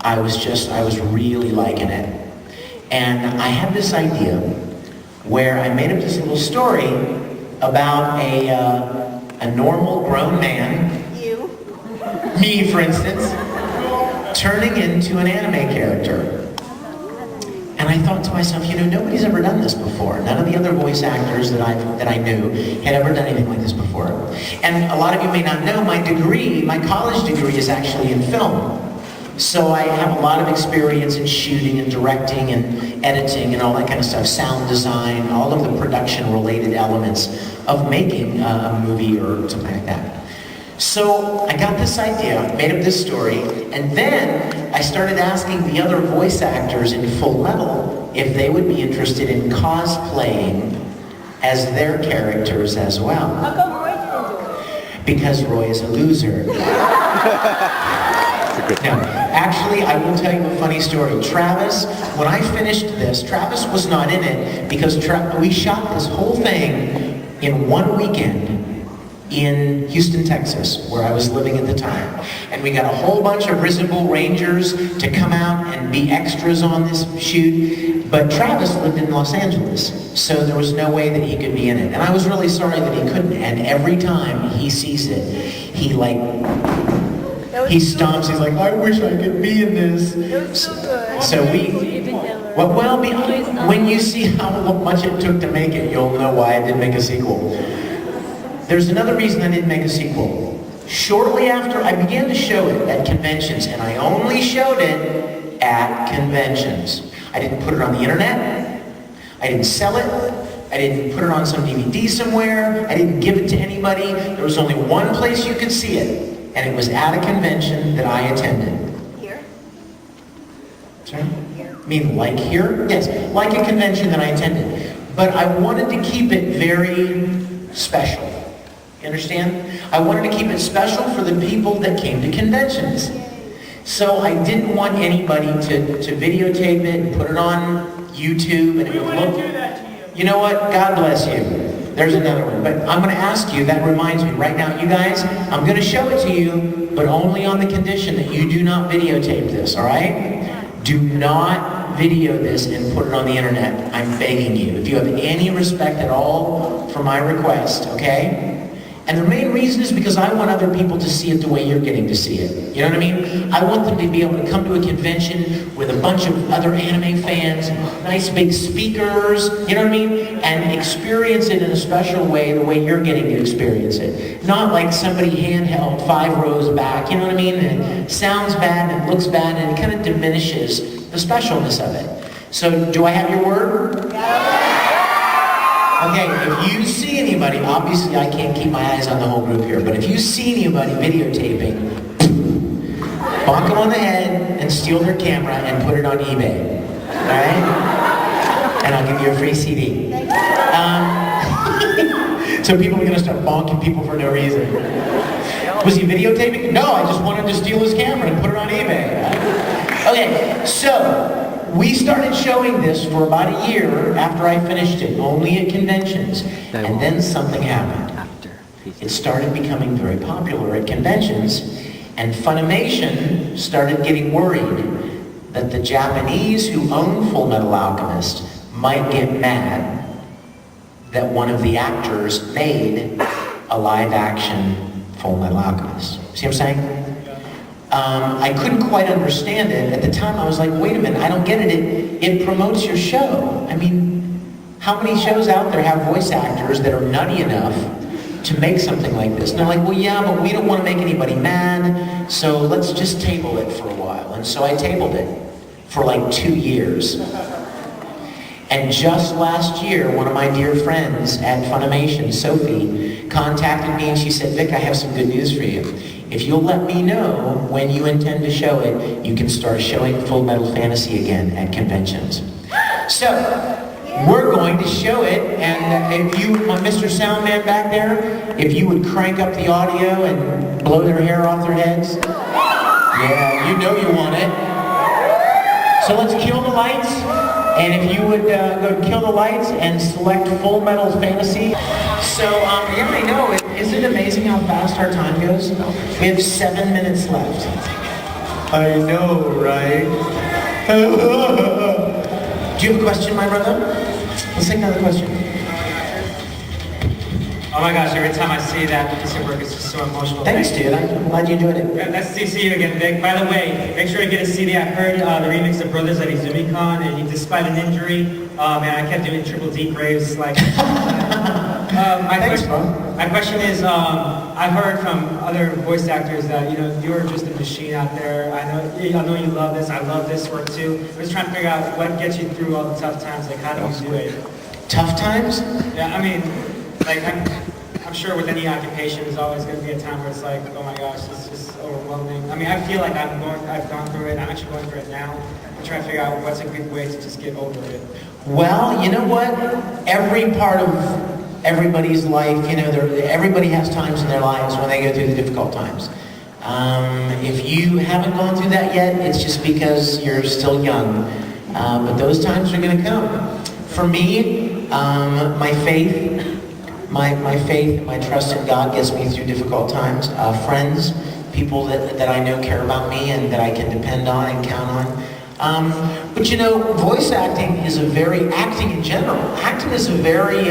I was really liking it. And I had this idea where I made up this little story about a normal grown man, me for instance, turning into an anime character. And I thought to myself, you know, nobody's ever done this before. None of the other voice actors that I knew had ever done anything like this before. And a lot of you may not know, my college degree is actually in film. So I have a lot of experience in shooting and directing and editing and all that kind of stuff, sound design, all of the production-related elements of making a movie or something like that. So I got this idea, made up this story, and then I started asking the other voice actors in Full Metal if they would be interested in cosplaying as their characters as well. How come Roy didn't do it? Because Roy is a loser. Now, actually, I will tell you a funny story. Travis, when I finished this, Travis was not in it because we shot this whole thing in one weekend in Houston, Texas, where I was living at the time. And we got a whole bunch of Risible Rangers to come out and be extras on this shoot. But Travis lived in Los Angeles, so there was no way that he could be in it. And I was really sorry that he couldn't. And every time he sees it, he stomps, he's like, I wish I could be in this. It was so good. So when you see how much it took to make it, you'll know why I didn't make a sequel. There's another reason I didn't make a sequel. Shortly after, I began to show it at conventions, and I only showed it at conventions. I didn't put it on the internet. I didn't sell it. I didn't put it on some DVD somewhere. I didn't give it to anybody. There was only one place you could see it. And it was at a convention that I attended. Here? Sorry? Here. I mean, like here? Yes, like a convention that I attended. But I wanted to keep it very special. You understand? I wanted to keep it special for the people that came to conventions. So I didn't want anybody to videotape it and put it on YouTube. And We wouldn't do that to you. You know what? God bless you. There's another one. But I'm going to ask you, that reminds me, right now, you guys, I'm going to show it to you, but only on the condition that you do not videotape this, all right? Do not video this and put it on the internet. I'm begging you. If you have any respect at all for my request, okay? And the main reason is because I want other people to see it the way you're getting to see it. You know what I mean? I want them to be able to come to a convention with a bunch of other anime fans, nice big speakers, you know what I mean? And experience it in a special way, the way you're getting to experience it. Not like somebody handheld 5 rows back, you know what I mean? And it sounds bad and it looks bad and it kind of diminishes the specialness of it. So, do I have your word? Okay, if you see anybody, obviously I can't keep my eyes on the whole group here, but if you see anybody videotaping, bonk them on the head and steal their camera and put it on eBay, alright? And I'll give you a free CD. So people are going to start bonking people for no reason. Was he videotaping? No, I just wanted to steal his camera and put it on eBay. Okay, so we started showing this for about a year after I finished it, only at conventions. And then something happened. It started becoming very popular at conventions, and Funimation started getting worried that the Japanese who own Fullmetal Alchemist might get mad that one of the actors made a live-action Fullmetal Alchemist. See what I'm saying? I couldn't quite understand it. At the time, I was like, wait a minute, I don't get it. It promotes your show. I mean, how many shows out there have voice actors that are nutty enough to make something like this? And they're like, well, yeah, but we don't want to make anybody mad, so let's just table it for a while. And so I tabled it for like 2 years. And just last year, one of my dear friends at Funimation, Sophie, contacted me and she said, Vic, I have some good news for you. If you'll let me know when you intend to show it, you can start showing Fullmetal Fantasy again at conventions. So, we're going to show it, and if you, my Mr. Soundman back there, if you would crank up the audio and blow their hair off their heads. Yeah, you know you want it. So let's kill the lights, and if you would go kill the lights and select Fullmetal Fantasy. So, yeah, I know, isn't it amazing how fast our time goes? We have 7 minutes left. I know, right? Do you have a question, my brother? Let's take another question. Oh my gosh, every time I see that piece of work, it's just so emotional. Thanks, dude. I'm glad you enjoyed it. Nice to see you again, Vic. By the way, make sure to get a CD. I heard the remix of Brothers at Izumi-Con, and he, despite an injury, man, I kept doing Triple D graves. Like, Thanks, bro. my question is, I've heard from other voice actors that you're just a machine out there. I know you love this. I love this work too. I'm just trying to figure out what gets you through all the tough times. Like, how do you do it? Tough times? Yeah, I mean, like I'm sure with any occupation, there's always going to be a time where it's like, oh my gosh, this is just overwhelming. I mean, I feel like I've gone through it. I'm actually going through it now. I'm trying to figure out what's a good way to just get over it. Well, you know what? Every part of everybody's life, everybody has times in their lives when they go through the difficult times. If you haven't gone through that yet, it's just because you're still young. But those times are going to come. For me, my faith, my trust in God gets me through difficult times. Friends, people that I know care about me and that I can depend on and count on. But voice acting is acting in general, acting is a very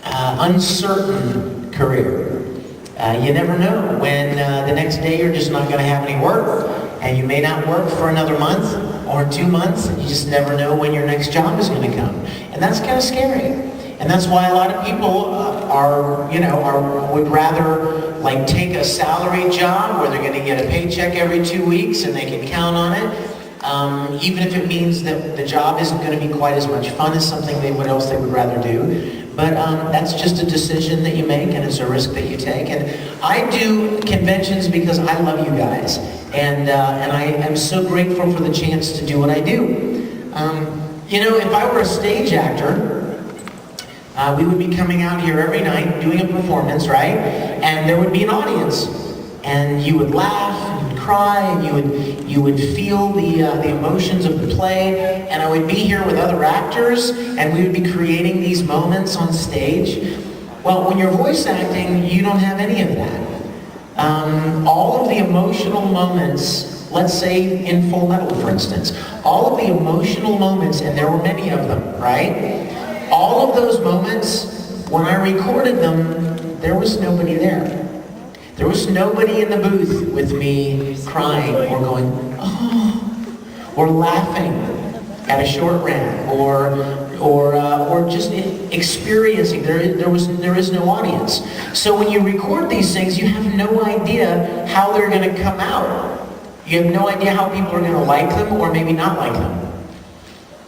uncertain career. You never know when the next day you're just not going to have any work, and you may not work for another month or 2 months, and you just never know when your next job is going to come. And that's kind of scary. And that's why a lot of people would rather like take a salaried job where they're going to get a paycheck every 2 weeks and they can count on it, even if it means that the job isn't going to be quite as much fun as something they would rather do. But that's just a decision that you make, and it's a risk that you take. And I do conventions because I love you guys, and I am so grateful for the chance to do what I do. If I were a stage actor, we would be coming out here every night doing a performance, right? And there would be an audience, and you would laugh, and you would cry, and you would feel the emotions of the play. And I would be here with other actors, and we would be creating these moments on stage. Well, when you're voice acting, you don't have any of that. All of the emotional moments, let's say in Fullmetal, for instance, all of the emotional moments, and there were many of them, right? All of those moments, when I recorded them, there was nobody there. There was nobody in the booth with me crying or going, oh, or laughing at a short rant, or just experiencing. There is no audience. So when you record these things, you have no idea how they're going to come out. You have no idea how people are going to like them or maybe not like them,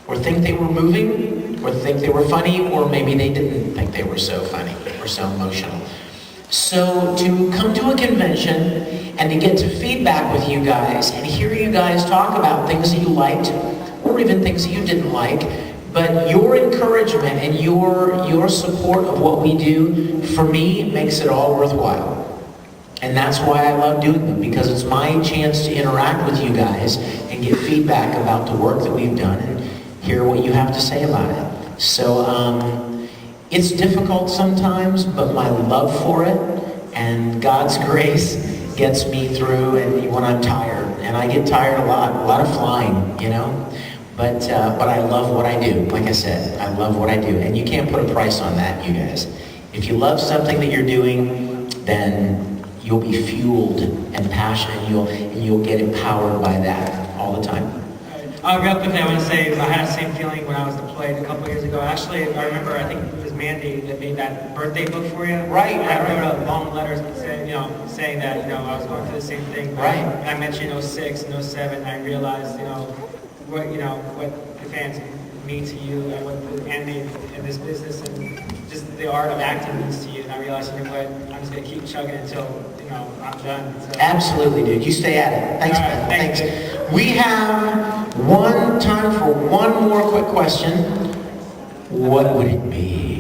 or think they were moving, or think they were funny, or maybe they didn't think they were so funny or so emotional. So to come to a convention and to get to feedback with you guys and hear you guys talk about things that you liked or even things that you didn't like, but your encouragement and your support of what we do, for me, makes it all worthwhile. And that's why I love doing them, because it's my chance to interact with you guys and get feedback about the work that we've done and hear what you have to say about it. So it's difficult sometimes, but my love for it and God's grace gets me through, and when I'm tired, and I get tired a lot of flying, but I love what I do. Like I said, I love what I do, and you can't put a price on that, you guys. If you love something that you're doing, then you'll be fueled and passionate, and you'll get empowered by that all the time. Real quickly, I want to say I had the same feeling when I was deployed a couple years ago. Actually, I remember, I think it was Mandy that made that birthday book for you. Right. And I wrote a long letter saying that, I was going through the same thing. Right. And I mentioned 06 and 07, and I realized, what the fans mean to you and what the anime in this business and just the art of acting means to you. And I realized, I'm just going to keep chugging until, I'm done. So. Absolutely, dude. You stay at it. Thanks, man. Thanks. We have time for one more quick question. What would it be?